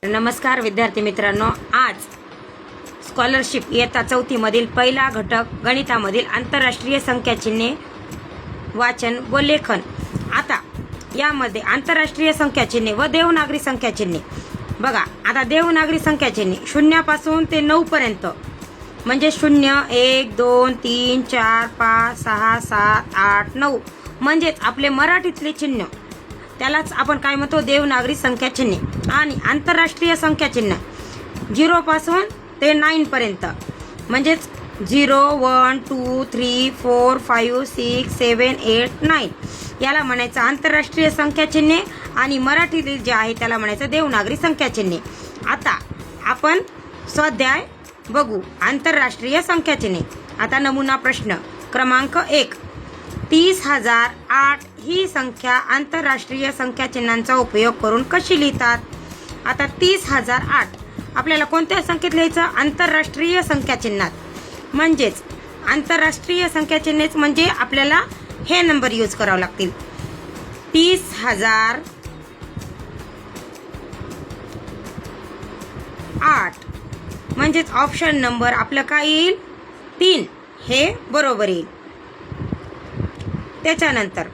नमस्कार विद्यार्थी मित्रांनो, आज स्कॉलरशिप इयत्ता 4थी मधील पहिला घटक गणितामधील आंतरराष्ट्रीय संख्याचिन्हे वाचन व लेखन. आता यामध्ये आंतरराष्ट्रीय संख्याचिन्हे व देवनागरी संख्याचिन्हे बघा. आता देवनागरी संख्याचिन्हे 0 पासून ते 9 पर्यंत म्हणजे 0 1 2 3 4 5 6 7 8 9 म्हणजेच आपले मराठीतले चिन्ह, त्यालाच आपण काय म्हणतो देवनागरी संख्या चिन्हे. आणि आंतरराष्ट्रीय संख्या चिन्ह 0 पासून ते 9 पर्यंत म्हणजेच 0 1 2 3 4 5 6 7 8 9 याला म्हणायचं आंतरराष्ट्रीय संख्या चिन्हे आणि मराठीतील जे आहे त्याला म्हणायचं देवनागरी संख्या चिन्हे. आता आपण स्वाध्याय बघू. आंतरराष्ट्रीय संख्या चिन्हे. आता नमुना प्रश्न क्रमांक 1. 30,008 ही संख्या आंतरराष्ट्रीय संख्या चिन्हांचा उपयोग करून कशी लिहितात? आता 30,008 आपल्याला कोणत्या संख्येत लिहायचं? आंतरराष्ट्रीय संख्या चिन्हात. म्हणजेच आंतरराष्ट्रीय संख्या चिन्हेच म्हणजे आपल्याला हे नंबर यूज करावे लागतील. 30,008 म्हणजेच ऑप्शन नंबर आपलं काय येईल? 3 हे बरोबर येईल. त्याच्यानंतर